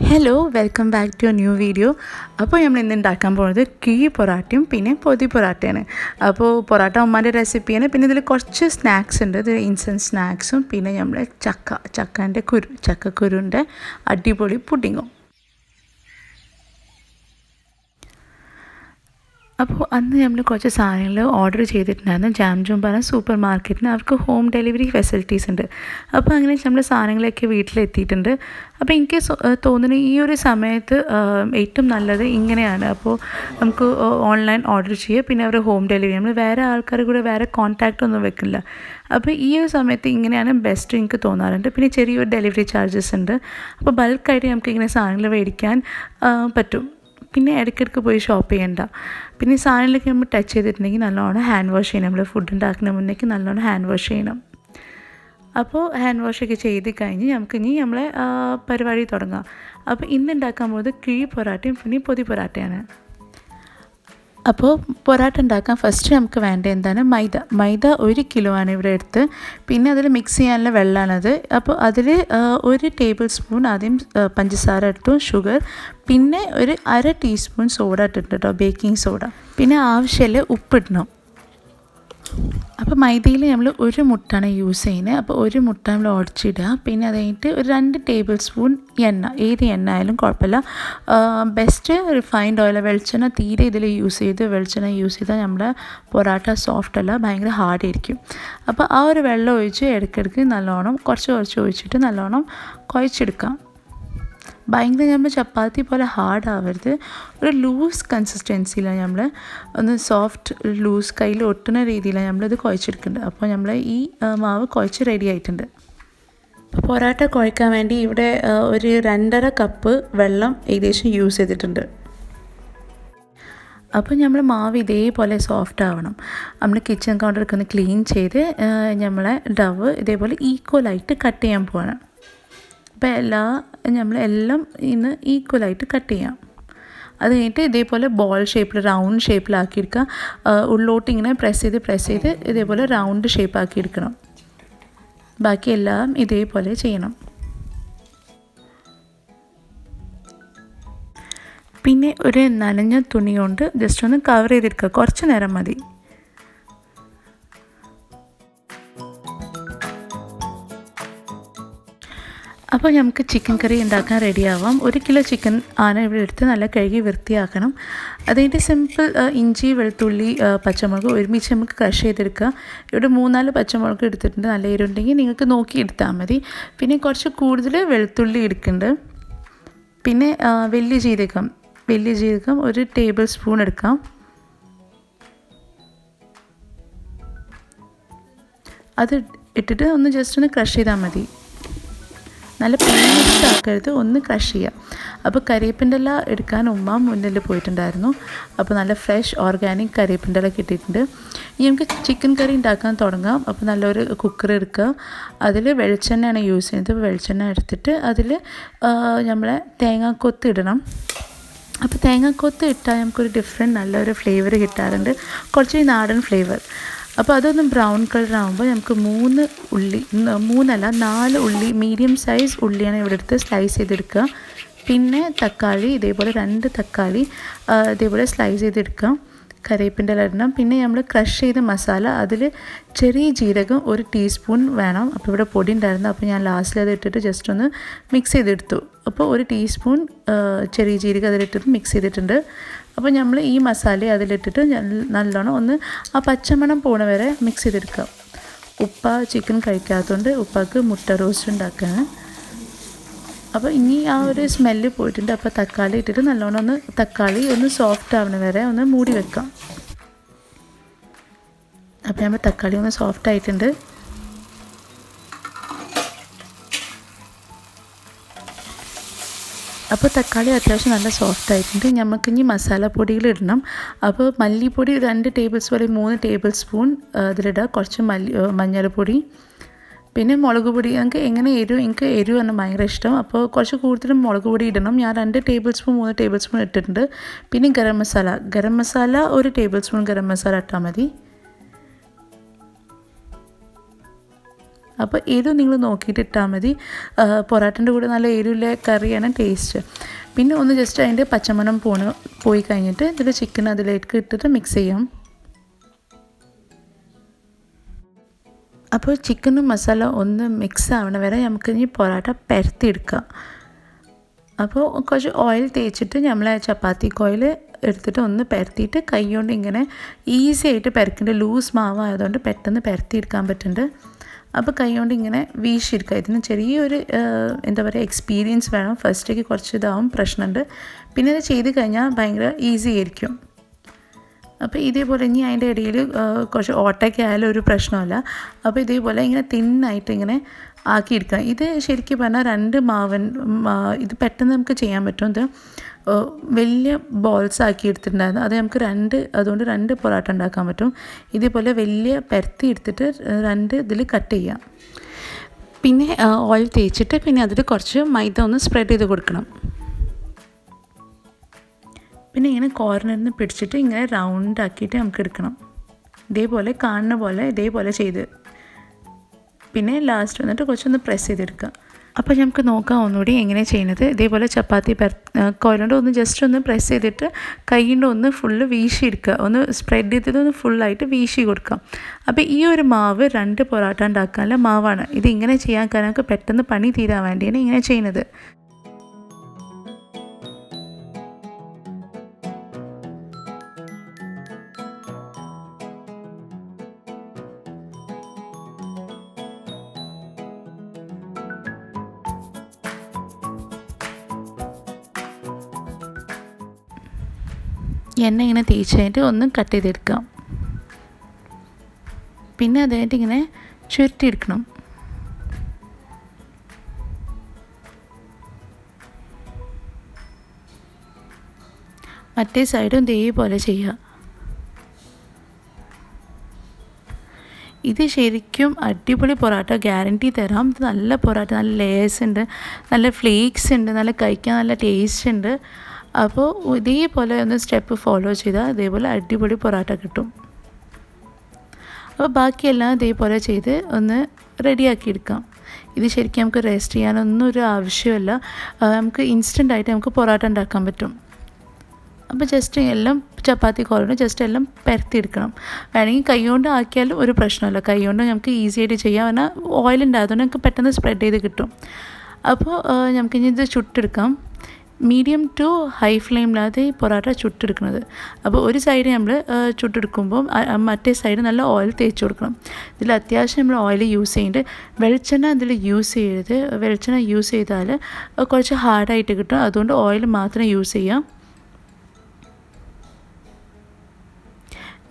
Hello welcome back to a new video. അപ്പോൾ നമ്മൾ ഇന്ന് ഉണ്ടാക്കാൻ പോകുന്നത് കിഴി പൊറാട്ടയും പിന്നെ പൊതി പൊറാട്ടയാണ്. അപ്പോൾ പൊറാട്ട ഉമ്മാൻ്റെ റെസിപ്പിയാണ്. പിന്നെ ഇതിൽ കുറച്ച് സ്നാക്സ് ഉണ്ട്. ഇത് ഇൻസ്റ്റൻറ്റ് സ്നാക്സും പിന്നെ നമ്മൾ ചക്കൻ്റെ ചക്കക്കുരുൻ്റെ അടിപൊളി പുഡിങ്ങും. അപ്പോൾ അന്ന് നമ്മൾ കുറച്ച് സാധനങ്ങൾ ഓർഡർ ചെയ്തിട്ടുണ്ടായിരുന്നു. ജാംജൂം പറഞ്ഞ സൂപ്പർ മാർക്കറ്റിന് അവർക്ക് ഹോം ഡെലിവറി ഫെസിലിറ്റീസ് ഉണ്ട്. അപ്പോൾ അങ്ങനെ നമ്മൾ സാധനങ്ങളൊക്കെ വീട്ടിലെത്തിയിട്ടുണ്ട്. അപ്പോൾ എനിക്ക് തോന്നുന്നു ഈ ഒരു സമയത്ത് ഏറ്റവും നല്ലത് ഇങ്ങനെയാണ്. അപ്പോൾ നമുക്ക് ഓൺലൈൻ ഓർഡർ ചെയ്യുക, പിന്നെ അവർ ഹോം ഡെലിവറി, നമ്മൾ വേറെ ആൾക്കാർ കൂടെ വേറെ കോൺടാക്റ്റ് ഒന്നും വെക്കില്ല. അപ്പോൾ ഈ ഒരു സമയത്ത് ഇങ്ങനെയാണ് ബെസ്റ്റ് എനിക്ക് തോന്നാറുണ്ട്. പിന്നെ ചെറിയൊരു ഡെലിവറി ചാർജസ് ഉണ്ട്. അപ്പോൾ ബൾക്കായിട്ട് നമുക്ക് ഇങ്ങനെ സാധനങ്ങൾ മേടിക്കാൻ പറ്റും. പിന്നെ ഇടയ്ക്കിടയ്ക്ക് പോയി ഷോപ്പ് ചെയ്യണ്ട. പിന്നെ ഈ സാധനങ്ങളൊക്കെ നമ്മൾ ടച്ച് ചെയ്തിട്ടുണ്ടെങ്കിൽ നല്ലോണം ഹാൻഡ് വാഷ് ചെയ്യണം. നമ്മൾ ഫുഡ് ഉണ്ടാക്കുന്ന മുന്നേക്ക് നല്ലോണം ഹാൻഡ് വാഷ് ചെയ്യണം. അപ്പോൾ ഹാൻഡ് വാഷൊക്കെ ചെയ്ത് കഴിഞ്ഞ് നമുക്കിനി നമ്മളെ പരിപാടി തുടങ്ങാം. അപ്പോൾ ഇന്ന് ഉണ്ടാക്കാൻ പോകുന്നത് കിഴി പൊറാട്ടയും പിന്നെ പൊതി പൊറാട്ടയാണ്. അപ്പോൾ പൊറാട്ട ഉണ്ടാക്കാൻ ഫസ്റ്റ് നമുക്ക് വേണ്ട എന്താണ് മൈദ 1 കിലോ ആണ് ഇവിടെ എടുത്ത്. പിന്നെ അതിൽ മിക്സ് ചെയ്യാനുള്ള വെള്ളമാണത്. അപ്പോൾ അതിൽ 1 ടേബിൾ സ്പൂൺ ആദ്യം പഞ്ചസാര ഇട്ടു, ഷുഗർ, പിന്നെ ഒരു 1/2 ടീസ്പൂൺ സോഡ ഇട്ടിട്ടുണ്ട് കേട്ടോ, ബേക്കിംഗ് സോഡ. പിന്നെ ആവശ്യമുള്ള ഉപ്പിടണം. അപ്പോൾ മൈദയിൽ നമ്മൾ 1 മുട്ടയാണ് യൂസ് ചെയ്യുന്നത്. അപ്പോൾ 1 മുട്ട നമ്മൾ ഉടച്ചിടുക. പിന്നെ അത് കഴിഞ്ഞിട്ട് ഒരു 2 ടേബിൾ സ്പൂൺ എണ്ണ, ഏത് എണ്ണ ആയാലും കുഴപ്പമില്ല. ബെസ്റ്റ് റിഫൈൻഡ് ഓയിൽ, വെളിച്ചെണ്ണ തീരെ ഇതിൽ യൂസ് ചെയ്ത് വെളിച്ചെണ്ണ യൂസ് ചെയ്താൽ നമ്മുടെ പൊറാട്ട സോഫ്റ്റ് അല്ല, ഭയങ്കര ഹാർഡായിരിക്കും. അപ്പോൾ ആ ഒരു വെള്ളം ഒഴിച്ച് ഇടയ്ക്കിടയ്ക്ക് നല്ലോണം കുറച്ച് ഒഴിച്ചിട്ട് നല്ലോണം കുഴച്ചെടുക്കാം. ഭയങ്കര നമ്മൾ ചപ്പാത്തി പോലെ ഹാർഡ് ആവരുത്, ഒരു ലൂസ് കൺസിസ്റ്റൻസിയിലാണ് നമ്മൾ ഒന്ന് സോഫ്റ്റ് ലൂസ് കയ്യിൽ ഒട്ടുന്ന രീതിയിലാണ് നമ്മളിത് കുഴച്ചെടുക്കേണ്ടത്. അപ്പോൾ നമ്മൾ ഈ മാവ് കുഴച്ച് റെഡി ആയിട്ടുണ്ട്. അപ്പോൾ പൊറാട്ട കുഴക്കാൻ വേണ്ടി ഇവിടെ ഒരു 2.5 കപ്പ് വെള്ളം ഏകദേശം യൂസ് ചെയ്തിട്ടുണ്ട്. അപ്പോൾ നമ്മൾ മാവ് ഇതേപോലെ സോഫ്റ്റ് ആവണം. നമ്മൾ കിച്ചൺ കൗണ്ടറൊക്കെ ഒന്ന് ക്ലീൻ ചെയ്ത് നമ്മളെ ഡവ് ഇതേപോലെ ഈക്വലായിട്ട് കട്ട് ചെയ്യാൻ പോകണം. അപ്പോൾ നമ്മളെല്ലാം ഇന്ന് ഈക്വലായിട്ട് കട്ട് ചെയ്യാം. അത് കഴിഞ്ഞിട്ട് ഇതേപോലെ ബോൾ ഷേപ്പിൽ റൗണ്ട് ഷേപ്പിലാക്കിയെടുക്കുക. ഉള്ളോട്ട് ഇങ്ങനെ പ്രസ് ചെയ്ത് ഇതേപോലെ റൗണ്ട് ഷേപ്പാക്കിയെടുക്കണം. ബാക്കിയെല്ലാം ഇതേപോലെ ചെയ്യണം. പിന്നെ ഒരു നനഞ്ഞ തുണി കൊണ്ട് ജസ്റ്റ് ഒന്ന് കവർ ചെയ്തെടുക്കുക, കുറച്ച് നേരം മതി. അപ്പോൾ നമുക്ക് ചിക്കൻ കറി ഉണ്ടാക്കാൻ റെഡിയാവാം. 1 കിലോ ചിക്കൻ ആണ് ഇവിടെ എടുത്ത് നല്ല കഴുകി വൃത്തിയാക്കണം. അതിൻ്റെ സിമ്പിൾ ഇഞ്ചി, വെളുത്തുള്ളി, പച്ചമുളക് ഒരുമിച്ച് നമുക്ക് ക്രഷ് ചെയ്തെടുക്കുക. ഇവിടെ 3-4 പച്ചമുളക് എടുത്തിട്ടുണ്ട്. നല്ല എരിവുണ്ടെങ്കിൽ നിങ്ങൾക്ക് നോക്കി എടുത്താൽ മതി. പിന്നെ കുറച്ച് കൂടുതൽ വെളുത്തുള്ളി എടുക്കുന്നുണ്ട്. പിന്നെ വലിയ ജീരകം 1 ടേബിൾ സ്പൂൺ എടുക്കാം. അത് ഇട്ടിട്ട് ഒന്ന് ജസ്റ്റ് ഒന്ന് ക്രഷ് ചെയ്താൽ മതി. നല്ല പേസ്റ്റ് ആക്കരുത്, ഒന്ന് ക്രഷ് ചെയ്യുക. അപ്പോൾ കരിവേപ്പിൻ്റെ ഇല എടുക്കാൻ ഉമ്മ മുന്നിൽ പോയിട്ടുണ്ടായിരുന്നു. അപ്പോൾ നല്ല ഫ്രഷ് ഓർഗാനിക് കരിവേപ്പിൻ്റെ ഇല കിട്ടിയിട്ടുണ്ട്. ഇനി നമുക്ക് ചിക്കൻ കറി ഉണ്ടാക്കാൻ തുടങ്ങാം. അപ്പോൾ നല്ലൊരു കുക്കർ എടുക്കുക. അതിൽ വെളിച്ചെണ്ണയാണ് യൂസ് ചെയ്യുന്നത്. അപ്പോൾ വെളിച്ചെണ്ണ എടുത്തിട്ട് അതിൽ നമ്മളെ തേങ്ങാക്കൊത്ത് ഇടണം. അപ്പോൾ തേങ്ങാക്കൊത്ത് ഇട്ടാൽ നമുക്കൊരു ഡിഫറെൻറ്റ് നല്ലൊരു ഫ്ലേവർ കിട്ടാറുണ്ട്, കുറച്ച് നാടൻ ഫ്ലേവർ. അപ്പോൾ അതൊന്ന് ബ്രൗൺ കളർ ആകുമ്പോൾ നമുക്ക് 4 ഉള്ളി മീഡിയം സൈസ് ഉള്ളിയാണ് ഇവിടെ എടുത്ത് സ്ലൈസ് ചെയ്തെടുക്കുക. പിന്നെ തക്കാളി ഇതേപോലെ 2 തക്കാളി ഇതേപോലെ സ്ലൈസ് ചെയ്തെടുക്കുക. കറിവേപ്പിൻ്റെ ഇല ഇടണം. പിന്നെ നമ്മൾ ക്രഷ് ചെയ്ത മസാല, അതിൽ ചെറിയ ജീരകം 1 ടീസ്പൂൺ വേണം. അപ്പോൾ ഇവിടെ പൊടി ഉണ്ടായിരുന്നു, അപ്പോൾ ഞാൻ ലാസ്റ്റിൽ അത് ഇട്ടിട്ട് ജസ്റ്റ് ഒന്ന് മിക്സ് ചെയ്തെടുത്തു. അപ്പോൾ 1 ടീസ്പൂൺ ചെറിയ ജീരകം അതിലിട്ടിട്ട് മിക്സ് ചെയ്തിട്ടുണ്ട്. അപ്പോൾ നമ്മൾ ഈ മസാല അതിലിട്ടിട്ട് നല്ലോണം ഒന്ന് ആ പച്ചമണം പോണ വരെ മിക്സ് ചെയ്തെടുക്കുക. ഉപ്പ ചിക്കൻ കഴിക്കാത്തതുകൊണ്ട് ഉപ്പാക്ക് മുട്ട റോസ്റ്റ് ഉണ്ടാക്കുകയാണ്. അപ്പോൾ ഇനി ആ ഒരു സ്മെല്ല് പോയിട്ടുണ്ട്. അപ്പോൾ തക്കാളി ഇട്ടിട്ട് നല്ലോണം തക്കാളി ഒന്ന് സോഫ്റ്റ് ആവണ വരെ ഒന്ന് മൂടി വെക്കാം. അപ്പോൾ നമ്മൾ തക്കാളി ഒന്ന് സോഫ്റ്റ് ആയിട്ടുണ്ട്. അപ്പോൾ തക്കാളി അത്യാവശ്യം നല്ല സോഫ്റ്റ് ആയിട്ടുണ്ട്. നമുക്കിനി മസാലപ്പൊടികൾ ഇടണം. അപ്പോൾ മല്ലിപ്പൊടി 2 ടേബിൾ സ്പൂൺ 3 ടേബിൾ സ്പൂൺ അതിലിടുക. കുറച്ച് മഞ്ഞൾപ്പൊടി, പിന്നെ മുളക് പൊടി. എനിക്ക് എരിവാണ് ഭയങ്കര ഇഷ്ടം. അപ്പോൾ കുറച്ച് കൂടുതലും മുളക് പൊടി ഇടണം. ഞാൻ 2 ടേബിൾ സ്പൂൺ 3 ടേബിൾ സ്പൂൺ ഇട്ടിട്ടുണ്ട്. പിന്നെ ഗരം മസാല 1 ടേബിൾ സ്പൂൺ ഗരം മസാല ഇട്ടാൽ മതി. അപ്പോൾ എരിവ് നിങ്ങൾ നോക്കിയിട്ട് ഇട്ടാൽ മതി. പൊറാട്ടൻ്റെ കൂടെ നല്ല എരിവുള്ള കറിയാണ് ടേസ്റ്റ്. പിന്നെ ഒന്ന് ജസ്റ്റ് അതിൻ്റെ പച്ചമണം പോയി കഴിഞ്ഞിട്ട് ഇതിൽ ചിക്കൻ അതിലേക്ക് ഇട്ടിട്ട് മിക്സ് ചെയ്യാം. അപ്പോൾ ചിക്കനും മസാല ഒന്ന് മിക്സ് ആവണ വരെ നമുക്ക് ഇനി പൊറാട്ട പരത്തിയെടുക്കാം. അപ്പോൾ കുറച്ച് ഓയിൽ തേച്ചിട്ട് നമ്മൾ ചപ്പാത്തി ഓയിൽ എടുത്തിട്ട് ഒന്ന് പരത്തിയിട്ട് കൈ കൊണ്ട് ഇങ്ങനെ ഈസി ആയിട്ട് പരക്കേണ്ട. ലൂസ് മാവായതുകൊണ്ട് പെട്ടെന്ന് പരത്തിയെടുക്കാൻ പറ്റുന്നുണ്ട്. അപ്പോൾ കൈ കൊണ്ട് ഇങ്ങനെ വീശിയെടുക്കുക. ഇതിന് ചെറിയൊരു എന്താ പറയുക എക്സ്പീരിയൻസ് വേണം. ഫസ്റ്റേക്ക് കുറച്ച് ഇതാവും പ്രശ്നമുണ്ട്. പിന്നെ ഇത് ചെയ്ത് കഴിഞ്ഞാൽ ഭയങ്കര ഈസി ആയിരിക്കും. അപ്പോൾ ഇതേപോലെ ഇനി അതിൻ്റെ ഇടയിൽ കുറച്ച് ഓട്ടയൊക്കെ ആയാലും ഒരു പ്രശ്നമല്ല. അപ്പോൾ ഇതേപോലെ ഇങ്ങനെ തിന്നായിട്ട് ഇങ്ങനെ ആക്കിയെടുക്കണം. ഇത് ശരിക്കും പറഞ്ഞാൽ ഇത് പെട്ടെന്ന് നമുക്ക് ചെയ്യാൻ പറ്റും. ഇത് വലിയ ബോൾസ് ആക്കി എടുത്തിട്ടുണ്ടായിരുന്നു. അത് നമുക്ക് അതുകൊണ്ട് 2 പൊറാട്ട ഉണ്ടാക്കാൻ പറ്റും. ഇതേപോലെ വലിയ പരത്തി എടുത്തിട്ട് 2 ഇതിൽ കട്ട് ചെയ്യാം. പിന്നെ ഓയിൽ തേച്ചിട്ട് പിന്നെ അതിൽ കുറച്ച് മൈദ ഒന്ന് സ്പ്രെഡ് ചെയ്ത് കൊടുക്കണം. പിന്നെ ഇങ്ങനെ കോർണറിൽ നിന്ന് പിടിച്ചിട്ട് ഇങ്ങനെ റൗണ്ട് ആക്കിയിട്ട് നമുക്ക് എടുക്കണം. ഇതേപോലെ കാണുന്ന പോലെ ഇതേപോലെ ചെയ്ത് പിന്നെ ലാസ്റ്റ് വന്നിട്ട് കുറച്ചൊന്ന് പ്രസ് ചെയ്തെടുക്കുക. അപ്പോൾ നമുക്ക് നോക്കാം ഒന്നുകൂടി എങ്ങനെ ചെയ്യുന്നത്. ഇതേപോലെ ചപ്പാത്തി കോയിലുകൊണ്ട് ഒന്ന് ജസ്റ്റ് ഒന്ന് പ്രസ് ചെയ്തിട്ട് കൈ കൊണ്ട് ഒന്ന് ഫുള്ള് വീശിയെടുക്കുക. ഒന്ന് സ്പ്രെഡ് ചെയ്തിട്ട് ഒന്ന് ഫുള്ളായിട്ട് വീശി കൊടുക്കാം. അപ്പോൾ ഈ ഒരു മാവ് 2 പൊറാട്ട ഉണ്ടാക്കാനുള്ള മാവാണ്. ഇത് ഇങ്ങനെ ചെയ്യാൻ കാരണം നമുക്ക് പെട്ടെന്ന് പണി തീരാൻ വേണ്ടിയാണ് ഇങ്ങനെ ചെയ്യുന്നത്. എണ്ണ ഇങ്ങനെ തേച്ച് കഴിഞ്ഞിട്ട് ഒന്ന് കട്ട് ചെയ്തെടുക്കാം. പിന്നെ അതായിട്ട് ഇങ്ങനെ ചുരുട്ടിയെടുക്കണം. മറ്റേ സൈഡും ഇതേപോലെ ചെയ്യുക. ഇത് ശരിക്കും അടിപൊളി പൊറാട്ട ഗ്യാരണ്ടി തരാം. ഇത് നല്ല പൊറാട്ട, നല്ല ലേയേഴ്സ് ഉണ്ട്, നല്ല ഫ്ലേക്സ് ഉണ്ട്, നല്ല കഴിക്കാൻ നല്ല ടേസ്റ്റ് ഉണ്ട്. അപ്പോൾ ഇതേപോലെ ഒന്ന് സ്റ്റെപ്പ് ഫോളോ ചെയ്താൽ ഇതേപോലെ അടിപൊളി പൊറാട്ട കിട്ടും. അപ്പോൾ ബാക്കിയെല്ലാം ഇതേപോലെ ചെയ്ത് ഒന്ന് റെഡിയാക്കി എടുക്കാം. ഇത് ശരിക്കും നമുക്ക് റെസ്റ്റ് ചെയ്യാനൊന്നും ഒരു ആവശ്യമില്ല. നമുക്ക് ഇൻസ്റ്റൻ്റായിട്ട് നമുക്ക് പൊറാട്ട ഉണ്ടാക്കാൻ പറ്റും. അപ്പോൾ ജസ്റ്റ് എല്ലാം ചപ്പാത്തി കോലുണ്ട് ജസ്റ്റ് എല്ലാം പരത്തിയെടുക്കണം. വേണമെങ്കിൽ കൈ കൊണ്ട് ആക്കിയാലും ഒരു പ്രശ്നമില്ല. കൈ കൊണ്ട് നമുക്ക് ഈസി ആയിട്ട് ചെയ്യാം. പറഞ്ഞാൽ ഓയിലുണ്ടായതുകൊണ്ട് നമുക്ക് പെട്ടെന്ന് സ്പ്രെഡ് ചെയ്ത് കിട്ടും. അപ്പോൾ നമുക്കിനി ഇത് ചുട്ടെടുക്കാം. മീഡിയം ടു ഹൈ ഫ്ലെയിമിലാതെ ഈ പൊറാട്ട ചുട്ടെടുക്കുന്നത്. അപ്പോൾ ഒരു സൈഡ് നമ്മൾ ചുട്ടെടുക്കുമ്പോൾ മറ്റേ സൈഡ് നല്ല ഓയിൽ തേച്ച് കൊടുക്കണം. ഇതിൽ അത്യാവശ്യം നമ്മൾ ഓയിൽ യൂസ് ചെയ്യുന്നുണ്ട്. വെളിച്ചെണ്ണ ഇതിൽ യൂസ് ചെയ്യരുത്. വെളിച്ചെണ്ണ യൂസ് ചെയ്താൽ കുറച്ച് ഹാർഡായിട്ട് കിട്ടും. അതുകൊണ്ട് ഓയിൽ മാത്രം യൂസ് ചെയ്യാം.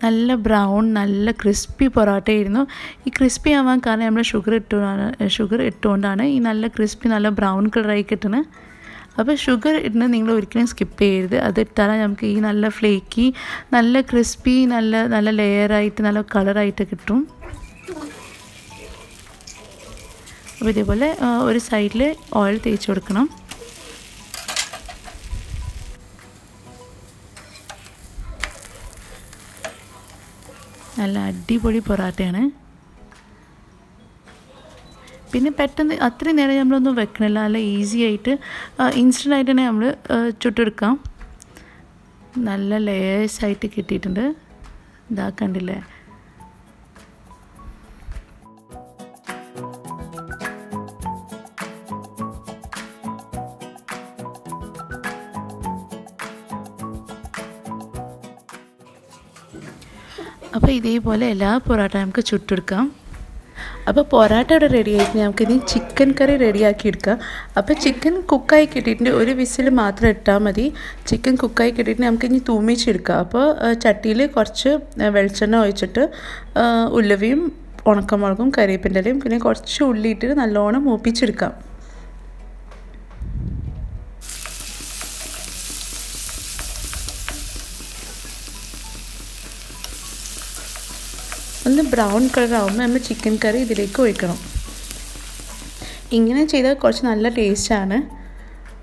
നല്ല ബ്രൗൺ നല്ല ക്രിസ്പി പൊറാട്ടയായിരുന്നു. ഈ ക്രിസ്പി ആവാൻ കാരണം നമ്മൾ ഷുഗർ ഇട്ടുകൊണ്ടാണ് ഈ നല്ല ക്രിസ്പി നല്ല ബ്രൗൺ കളറായി കിട്ടുന്നത്. അപ്പോൾ ഷുഗർ ഇടുന്നത് നിങ്ങൾ ഒരിക്കലും സ്കിപ്പ് ചെയ്യരുത്. അതിട്ടാൽ നമുക്ക് ഈ നല്ല ഫ്ലേക്കി നല്ല ക്രിസ്പി നല്ല ലെയറായിട്ട് നല്ല കളറായിട്ട് കിട്ടും. അപ്പോൾ ഇതേപോലെ ഒരു സൈഡിൽ ഓയിൽ തേച്ച് കൊടുക്കണം. നല്ല അടിപൊളി പൊറാട്ടയാണ്. പിന്നെ പെട്ടെന്ന് അത്രയും നേരം നമ്മളൊന്നും വെക്കണില്ല. നല്ല ഈസി ആയിട്ട് ഇൻസ്റ്റൻ്റായിട്ട് തന്നെ നമ്മൾ ചുട്ടെടുക്കാം. നല്ല ലേയേഴ്സായിട്ട് കിട്ടിയിട്ടുണ്ട്. ഇതാക്കണ്ടില്ലേ. അപ്പോൾ ഇതേപോലെ എല്ലാ പൊറാട്ട നമുക്ക് ചുട്ടെടുക്കാം. അപ്പോൾ പൊറാട്ട ഇവിടെ റെഡി ആയിട്ട് നമുക്കിനി ചിക്കൻ കറി റെഡിയാക്കി എടുക്കാം. അപ്പോൾ ചിക്കൻ കുക്കായി കിട്ടിയിട്ടുണ്ട്. ഒരു വിസിൽ മാത്രം ഇട്ടാൽ മതി. ചിക്കൻ കുക്കായി കിട്ടിയിട്ട് നമുക്കിനി തൂമിച്ചെടുക്കാം. അപ്പോൾ ചട്ടിയിൽ കുറച്ച് വെളിച്ചെണ്ണ ഒഴിച്ചിട്ട് ഉലുവയും ഉണക്കമുളകും കരിവേപ്പിൻ്റെ ഇലയും പിന്നെ കുറച്ച് ഉള്ളി ഇട്ടിട്ട് നല്ലോണം മൂപ്പിച്ചെടുക്കാം. ഒന്ന് ബ്രൗൺ കളർ ആകുമ്പോൾ നമ്മൾ ചിക്കൻ കറി ഇതിലേക്ക് ഒഴിക്കണം. ഇങ്ങനെ ചെയ്താൽ കുറച്ച് നല്ല ടേസ്റ്റാണ്.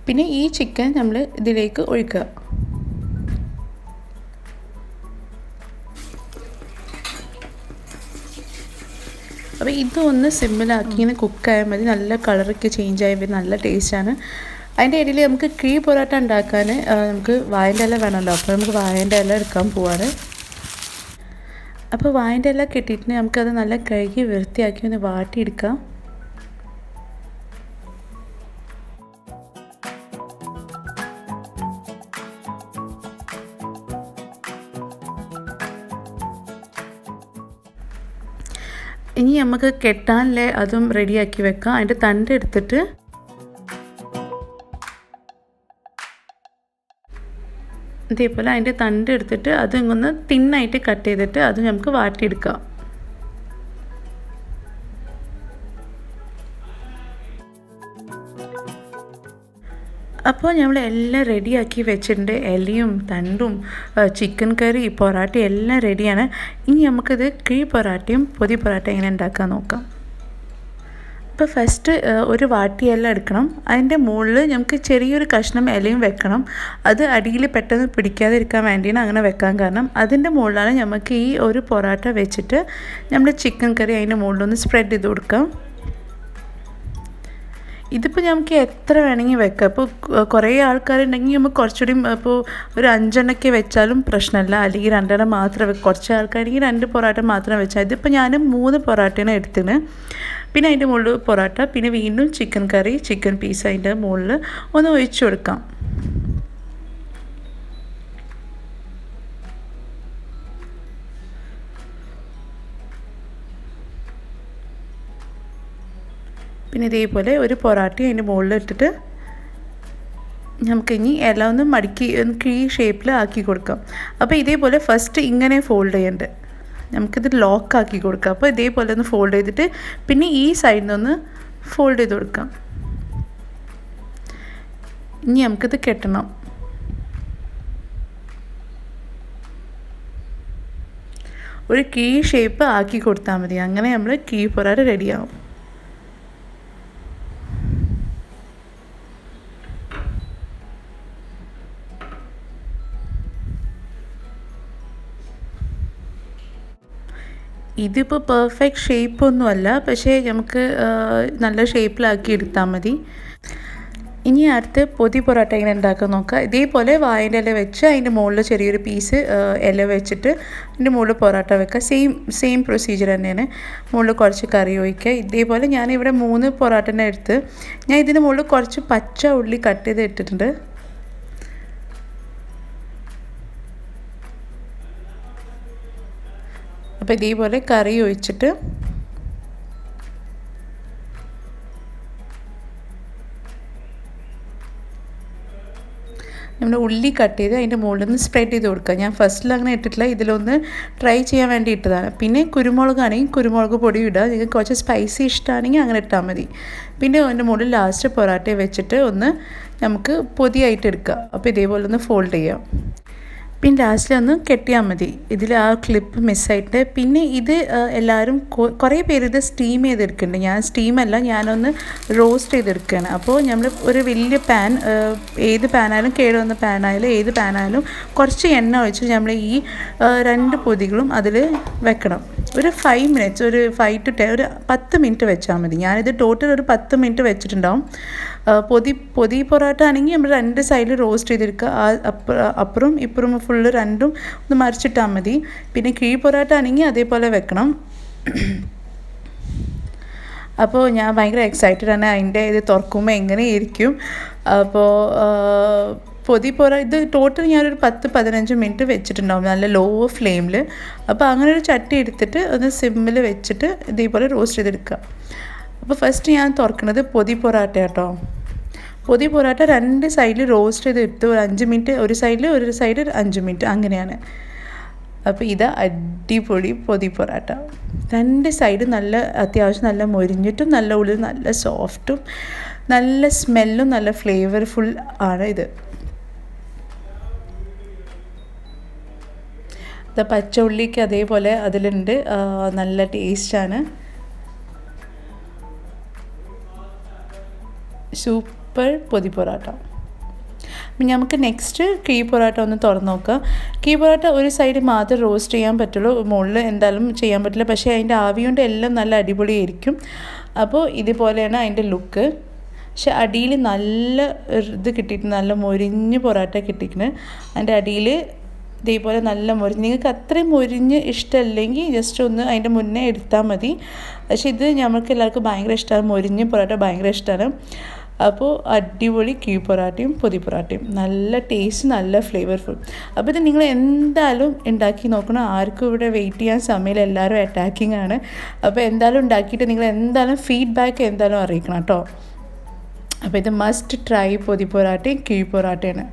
പിന്നെ ഈ ചിക്കൻ നമ്മൾ ഇതിലേക്ക് ഒഴിക്കുക. അപ്പോൾ ഇതൊന്ന് സിമ്മിലാക്കി ഇങ്ങനെ കുക്കായാൽ മതി. നല്ല കളറൊക്കെ ചേഞ്ചായി വരും, നല്ല ടേസ്റ്റാണ്. അതിൻ്റെ ഇടയിൽ നമുക്ക് കീ പൊറോട്ട ഉണ്ടാക്കാൻ നമുക്ക് വാഴൻ്റെ ഇല വേണമല്ലോ. അപ്പോൾ നമുക്ക് വാഴൻ്റെ ഇല എടുക്കാൻ പോവാണ്. അപ്പോൾ വാഴൻ്റെ ഇല കിട്ടിയിട്ട് നമുക്കത് നല്ല കഴുകി വൃത്തിയാക്കി ഒന്ന് വാട്ടിയെടുക്കാം. ഇനി നമുക്ക് കെട്ടാനിലെ അതും റെഡിയാക്കി വെക്കാം. അതിൻ്റെ തണ്ട് എടുത്തിട്ട് ഇതേപോലെ അതിൻ്റെ തണ്ട് എടുത്തിട്ട് അതിങ്ങൊന്ന് തിന്നായിട്ട് കട്ട് ചെയ്തിട്ട് അത് നമുക്ക് വാട്ടിയെടുക്കാം. അപ്പോൾ നമ്മൾ എല്ലാം റെഡിയാക്കി വെച്ചിട്ടുണ്ട്. ഇലയും തണ്ടും ചിക്കൻ കറി പൊറാട്ട എല്ലാം റെഡിയാണ്. ഇനി നമുക്കിത് കിഴി പൊറാട്ടയും പൊതി പൊറാട്ട എങ്ങനെ ഉണ്ടാക്കാൻ നോക്കാം. അപ്പോൾ ഫസ്റ്റ് ഒരു വാട്ടിയെല്ലാം എടുക്കണം. അതിൻ്റെ മുകളിൽ നമുക്ക് ചെറിയൊരു കഷ്ണം ഇലയും വെക്കണം. അത് അടിയിൽ പെട്ടെന്ന് പിടിക്കാതിരിക്കാൻ വേണ്ടിയാണ് അങ്ങനെ വെക്കാൻ കാരണം. അതിൻ്റെ മുകളിലാണ് നമുക്ക് ഈ ഒരു പൊറാട്ട വെച്ചിട്ട് നമ്മൾ ചിക്കൻ കറി അതിൻ്റെ മുകളിലൊന്ന് സ്പ്രെഡ് ചെയ്ത് കൊടുക്കാം. ഇതിപ്പോൾ നമുക്ക് എത്ര വേണമെങ്കിൽ വെക്കാം. ഇപ്പോൾ കുറേ ആൾക്കാരുണ്ടെങ്കിൽ നമുക്ക് കുറച്ചുകൂടി ഇപ്പോൾ ഒരു 5 എണ്ണമൊക്കെ വെച്ചാലും പ്രശ്നമില്ല. അല്ലെങ്കിൽ 2 എണ്ണം മാത്രം കുറച്ച് ആൾക്കാരെങ്കിൽ 2 പൊറോട്ട മാത്രം വെച്ചാൽ. ഇതിപ്പോൾ ഞാൻ 3 പൊറോട്ടയാണ് എടുത്തിന്. പിന്നെ അതിൻ്റെ മുകളിൽ പൊറോട്ട, പിന്നെ വീണ്ടും ചിക്കൻ കറി, ചിക്കൻ പീസ് അതിൻ്റെ മുകളിൽ ഒന്ന് ഒഴിച്ചു കൊടുക്കാം. പിന്നെ ഇതേപോലെ ഒരു പൊറാട്ട അതിൻ്റെ മുകളിൽ ഇട്ടിട്ട് നമുക്കിനി എല്ലാം ഒന്ന് മടക്കി ഈ ഷേപ്പിൽ ആക്കി കൊടുക്കാം. അപ്പോൾ ഇതേപോലെ ഫസ്റ്റ് ഇങ്ങനെ ഫോൾഡ് ചെയ്യേണ്ടത്, നമുക്കിത് ലോക്കാക്കി കൊടുക്കാം. അപ്പോൾ ഇതേപോലെ ഒന്ന് ഫോൾഡ് ചെയ്തിട്ട് പിന്നെ ഈ സൈഡിൽ നിന്നൊന്ന് ഫോൾഡ് ചെയ്ത് കൊടുക്കാം. ഇനി നമുക്കിത് കെട്ടണം. ഒരു കീ ഷേപ്പ് ആക്കി കൊടുത്താൽ മതി. അങ്ങനെ നമ്മൾ കീ പൊറാട്ട റെഡിയാവും. ഇതിപ്പോൾ പെർഫെക്റ്റ് ഷേപ്പൊന്നുമല്ല, പക്ഷേ നമുക്ക് നല്ല ഷേപ്പിലാക്കി എടുത്താൽ മതി. ഇനി അടുത്ത് പൊതി പൊറോട്ട എങ്ങനെ ഉണ്ടാക്കാൻ നോക്കാം. ഇതേപോലെ വാഴൻ്റെ ഇല വെച്ച് അതിൻ്റെ മുകളിൽ ചെറിയൊരു പീസ് ഇല വെച്ചിട്ട് അതിൻ്റെ മുകളിൽ പൊറോട്ട വെക്കുക. സെയിം പ്രൊസീജിയർ തന്നെയാണ്. മുകളിൽ കുറച്ച് കറി ഒഴിക്കുക. ഇതേപോലെ ഞാനിവിടെ 3 പൊറോട്ടനെ എടുത്ത് ഞാൻ ഇതിൻ്റെ മുകളിൽ കുറച്ച് പച്ച ഉള്ളി കട്ട് ചെയ്ത് ഇട്ടിട്ടുണ്ട്. അപ്പോൾ ഇതേപോലെ കറി ഒഴിച്ചിട്ട് നമ്മൾ ഉള്ളി കട്ട് ചെയ്ത് അതിൻ്റെ മുകളിൽ നിന്ന് സ്പ്രെഡ് ചെയ്ത് കൊടുക്കുക. ഞാൻ ഫസ്റ്റിൽ അങ്ങനെ ഇട്ടിട്ടില്ല, ഇതിലൊന്ന് ട്രൈ ചെയ്യാൻ വേണ്ടി ഇട്ടതാണ്. പിന്നെ കുരുമുളകാണെങ്കിൽ കുരുമുളക് പൊടി ഇടുക. നിങ്ങൾക്ക് കുറച്ച് സ്പൈസി ഇഷ്ടമാണെങ്കിൽ അങ്ങനെ ഇട്ടാൽ മതി. പിന്നെ അതിൻ്റെ മുകളിൽ ലാസ്റ്റ് പൊറാട്ട വെച്ചിട്ട് ഒന്ന് നമുക്ക് പൊതിയായിട്ട് എടുക്കുക. അപ്പോൾ ഇതേപോലെ ഒന്ന് ഫോൾഡ് ചെയ്യാം. പിന്നെ ലാസ്റ്റിലൊന്ന് കെട്ടിയാൽ മതി. ഇതിൽ ആ ക്ലിപ്പ് മിസ്സായിട്ട്. പിന്നെ ഇത് എല്ലാവരും കുറേ പേര് ഇത് സ്റ്റീം ചെയ്തെടുക്കുന്നുണ്ട്. ഞാൻ സ്റ്റീമല്ല, ഞാനൊന്ന് റോസ്റ്റ് ചെയ്തെടുക്കുകയാണ്. അപ്പോൾ നമ്മൾ ഒരു വലിയ പാൻ, ഏത് പാനായാലും കേടുവന്ന പാനായാലും ഏത് പാനായാലും കുറച്ച് എണ്ണ ഒഴിച്ച് നമ്മൾ ഈ 2 പൊതികളും അതിൽ വെക്കണം. ഒരു 5 മിനിറ്റ്സ്, ഒരു 5 to 10 ഒരു 10 മിനിറ്റ് വെച്ചാൽ മതി. ഞാനിത് ടോട്ടൽ ഒരു 10 മിനിറ്റ് വെച്ചിട്ടുണ്ടാവും. പൊതി പൊറോട്ട ആണെങ്കിൽ നമ്മൾ 2 സൈഡിൽ റോസ്റ്റ് ചെയ്തെടുക്കുക. അപ്പുറം ഇപ്പുറം ഫുള്ള് രണ്ടും ഒന്ന് മറിച്ചിട്ടാൽ മതി. പിന്നെ കിഴി പൊറോട്ട ആണെങ്കിൽ അതേപോലെ വെക്കണം. അപ്പോൾ ഞാൻ ഭയങ്കര എക്സൈറ്റഡ് ആണ് അതിൻ്റെ ഇത് തുറക്കുമ്പോൾ എങ്ങനെയായിരിക്കും. അപ്പോൾ പൊതി ഇത് ടോട്ടൽ ഞാനൊരു 10-15 മിനിറ്റ് വെച്ചിട്ടുണ്ടാവും നല്ല ലോ ഫ്ലെയിമിൽ. അപ്പോൾ അങ്ങനെ ഒരു ചട്ടി എടുത്തിട്ട് ഒന്ന് സിമ്മിൽ വെച്ചിട്ട് ഇതേപോലെ റോസ്റ്റ് ചെയ്തെടുക്കുക. അപ്പോൾ ഫസ്റ്റ് ഞാൻ തുറക്കുന്നത് പൊതി പൊറോട്ട കേട്ടോ. പൊതി പൊറോട്ട 2 സൈഡിൽ റോസ്റ്റ് ചെയ്ത് എടുത്ത് ഒരു 5 മിനിറ്റ് ഒരു സൈഡിൽ 5 മിനിറ്റ് അങ്ങനെയാണ്. അപ്പോൾ ഇത് അടിപൊളി പൊതി പൊറോട്ട. 2 സൈഡ് നല്ല അത്യാവശ്യം നല്ല മൊരിഞ്ഞിട്ടും നല്ല ഉള്ളിൽ നല്ല സോഫ്റ്റും നല്ല സ്മെല്ലും നല്ല ഫ്ലേവർഫുൾ ആണ് ഇത്. പച്ച ഉള്ളിക്ക് അതേപോലെ അതിലുണ്ട്, നല്ല ടേസ്റ്റാണ്. സൂപ്പർ പൊതി പൊറോട്ട. നമുക്ക് നെക്സ്റ്റ് കീ പൊറോട്ട ഒന്ന് തുറന്ന് നോക്കാം. കീ പൊറോട്ട ഒരു സൈഡ് മാത്രം റോസ്റ്റ് ചെയ്യാൻ പറ്റുള്ളൂ, മുകളിൽ എന്തായാലും ചെയ്യാൻ പറ്റില്ല. പക്ഷേ അതിൻ്റെ ആവി കൊണ്ട് എല്ലാം നല്ല അടിപൊളിയായിരിക്കും. അപ്പോൾ ഇതുപോലെയാണ് അതിൻ്റെ ലുക്ക്. പക്ഷെ അടിയിൽ നല്ല ഇത് കിട്ടിയിട്ട് നല്ല മൊരിഞ്ഞ് പൊറോട്ട കിട്ടിയിരിക്കുന്നത്. അതിൻ്റെ അടിയിൽ ഇതേപോലെ നല്ല മൊരിഞ്ഞ്, നിങ്ങൾക്ക് അത്രയും മൊരിഞ്ഞ് ഇഷ്ടമല്ലെങ്കിൽ ജസ്റ്റ് ഒന്ന് അതിൻ്റെ മുന്നേ എടുത്താൽ മതി. പക്ഷേ ഇത് ഞങ്ങൾക്ക് എല്ലാവർക്കും ഭയങ്കര ഇഷ്ടമാണ്, മൊരിഞ്ഞ് പൊറോട്ട ഭയങ്കര ഇഷ്ടമാണ്. അപ്പോൾ അടിപൊളി കീ പൊറാട്ടയും പൊതി പൊറാട്ടയും നല്ല ടേസ്റ്റ്, നല്ല ഫ്ലേവർഫുൾ. അപ്പോൾ ഇത് നിങ്ങൾ എന്തായാലും ഉണ്ടാക്കി നോക്കണം. ആർക്കും ഇവിടെ വെയിറ്റ് ചെയ്യാൻ സമയമില്ല, എല്ലാവരും അറ്റാക്കിംഗ് ആണ്. അപ്പോൾ എന്തായാലും ഉണ്ടാക്കിയിട്ട് നിങ്ങൾ എന്തായാലും ഫീഡ്ബാക്ക് എന്തായാലും അറിയിക്കണം കേട്ടോ. അപ്പോൾ ഇത് മസ്റ്റ് ട്രൈ പൊതി പൊറാട്ടയും കീ പൊറാട്ടയാണ്.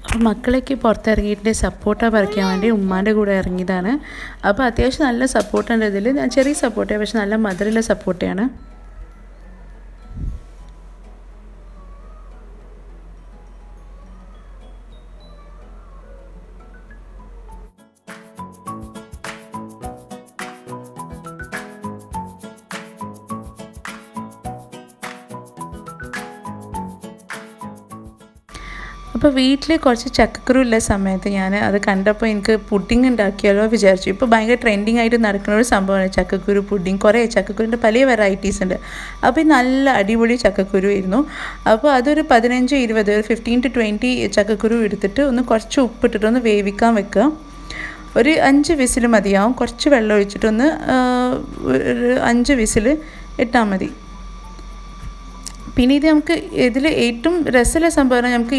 അപ്പോൾ മക്കളേക്ക് പുറത്തിറങ്ങിയിട്ട് സപ്പോർട്ട പറിക്കാൻ വേണ്ടി ഉമ്മാൻ്റെ കൂടെ ഇറങ്ങിയതാണ്. അപ്പോൾ അത്യാവശ്യം നല്ല സപ്പോർട്ടുണ്ട് ഇതിൽ, ചെറിയ സപ്പോർട്ടയാണ് പക്ഷെ നല്ല മധുരമുള്ള സപ്പോർട്ടയാണ്. അപ്പോൾ വീട്ടിൽ കുറച്ച് ചക്കക്കുരു ഉള്ള സമയത്ത് ഞാൻ അത് കണ്ടപ്പോൾ എനിക്ക് പുഡിങ് ഉണ്ടാക്കിയാലോ വിചാരിച്ചു. ഇപ്പോൾ ഭയങ്കര ട്രെൻഡിങ് ആയിട്ട് നടക്കുന്ന ഒരു സംഭവമാണ് ചക്കക്കുരു പുഡിങ്. കുറേ ചക്കക്കുരുൻ്റെ പല വെറൈറ്റീസ് ഉണ്ട്. അപ്പോൾ ഈ നല്ല അടിപൊളി ചക്കക്കുരു ആയിരുന്നു. അപ്പോൾ അതൊരു 15-20 ഒരു 15 to 20 ചക്കക്കുരു എടുത്തിട്ട് ഒന്ന് കുറച്ച് ഉപ്പിട്ടിട്ട് ഒന്ന് വേവിക്കാൻ വെക്കുക. ഒരു 5 വിസിൽ മതിയാവും. കുറച്ച് വെള്ളം ഒഴിച്ചിട്ടൊന്ന് ഒരു 5 വിസിൽ ഇട്ടാൽ മതി. പിന്നെ ഇത് നമുക്ക് ഇതിൽ ഏറ്റവും രസമുള്ള സംഭവം നമുക്ക്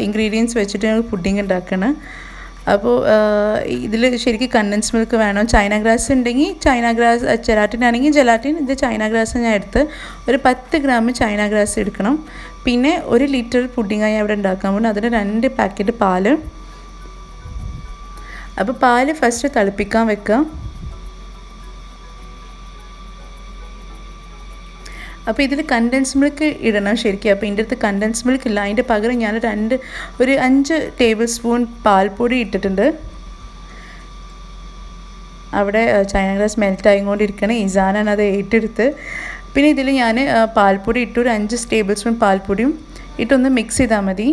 ഇൻഗ്രീഡിയൻസ് വെച്ചിട്ട് നമുക്ക് പുഡിങ് ഉണ്ടാക്കണം. അപ്പോൾ ഇതിൽ ശരിക്കും കണ്ടൻസ് മിൽക്ക് വേണം. ചൈന ഗ്രാസ് ഉണ്ടെങ്കിൽ ചൈന ഗ്രാസ്, ജെലാറ്റിൻ ആണെങ്കിൽ ജെലാറ്റിൻ. ഇത് ചൈന ഗ്രാസ് ഞാൻ എടുത്ത് ഒരു 10 ഗ്രാം ചൈന ഗ്രാസ് എടുക്കണം. പിന്നെ 1 ലിറ്റർ പുഡിങ്ങായി അവിടെ ഉണ്ടാക്കാൻ പോകുന്നത്. അതിന് 2 പാക്കറ്റ് പാല്. അപ്പോൾ പാല് ഫസ്റ്റ് തിളപ്പിക്കാൻ വെക്കുക. അപ്പോൾ ഇതിൽ കണ്ടൻസ് മിൽക്ക് ഇടണം ശരിക്കും. അപ്പോൾ ഇതിൻ്റെ അടുത്ത് കണ്ടൻസ് മിൽക്ക് ഇല്ല, അതിൻ്റെ പകരം ഞാൻ ഒരു 5 ടേബിൾ സ്പൂൺ പാൽപ്പൊടി ഇട്ടിട്ടുണ്ട്. അവിടെ ചൈന ഗ്രാസ് മെൽറ്റ് ആയിക്കൊണ്ടിരിക്കുകയാണ്. ഇസാനാണ് അത് ഏറ്റെടുത്ത്. പിന്നെ ഇതിൽ ഞാൻ പാൽപ്പൊടി ഇട്ടു, ഒരു 5 ടേബിൾ സ്പൂൺ പാൽപ്പൊടിയും ഇട്ടൊന്ന് മിക്സ് ചെയ്താൽ മതി.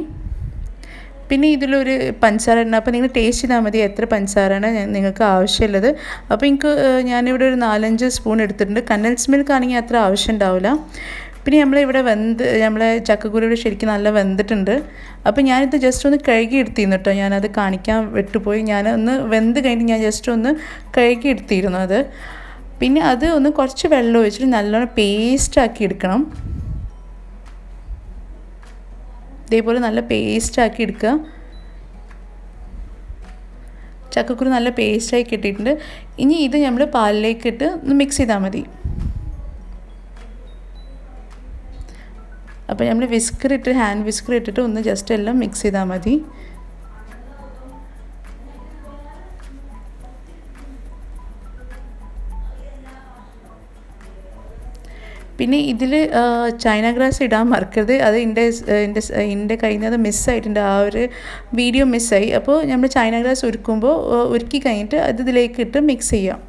പിന്നെ ഇതിലൊരു പഞ്ചസാര ഇടണം. അപ്പോൾ നിങ്ങൾ ടേസ്റ്റ് ചെയ്താൽ മതി എത്ര പഞ്ചസാരയാണ് നിങ്ങൾക്ക് ആവശ്യമുള്ളത്. അപ്പോൾ ഞാനിവിടെ ഒരു 4-5 സ്പൂൺ എടുത്തിട്ടുണ്ട്. കണ്ടൻസ് മിൽക്ക് ആണെങ്കിൽ അത്ര ആവശ്യം ഉണ്ടാവില്ല. പിന്നെ നമ്മളിവിടെ നമ്മളെ ചക്കക്കുരു ശരിക്കും നല്ല വെന്തിട്ടുണ്ട്. അപ്പോൾ ഞാനിത് ജസ്റ്റ് ഒന്ന് കഴുകി എടുത്തിരുന്നു കേട്ടോ. ഞാനത് കാണിക്കാൻ വിട്ടുപോയി. ഒന്ന് വെന്ത് കഴിഞ്ഞിട്ട് ഞാൻ ജസ്റ്റ് ഒന്ന് കഴുകി എടുത്തിരുന്നു അത്. പിന്നെ അത് ഒന്ന് കുറച്ച് വെള്ളം ഒഴിച്ചിട്ട് നല്ലോണം പേസ്റ്റാക്കി എടുക്കണം. ഇതേപോലെ നല്ല പേസ്റ്റാക്കി എടുക്കുക. ചക്കക്കുരു നല്ല പേസ്റ്റായി കിട്ടിയിട്ടുണ്ട്. ഇനി ഇത് നമ്മൾ പാലിലേക്ക് ഇട്ട് ഒന്ന് മിക്സ് ചെയ്താൽ മതി. അപ്പോൾ നമ്മൾ ഹാൻഡ് വിസ്കർ ഇട്ടിട്ട് ഒന്ന് ജസ്റ്റ് എല്ലാം മിക്സ് ചെയ്താൽ മതി. പിന്നെ ഇതിൽ ചൈന ഗ്രാസ് ഇടാൻ മറക്കരുത്. അത് എൻ്റെ കയ്യിൽ നിന്ന് അത് മിസ്സായിട്ടുണ്ട്, ആ ഒരു വീഡിയോ മിസ്സായി. അപ്പോൾ നമ്മൾ ചൈന ഗ്രാസ് ഉരുക്കി കഴിഞ്ഞിട്ട് അത് ഇതിലേക്ക് ഇട്ട് മിക്സ് ചെയ്യാം.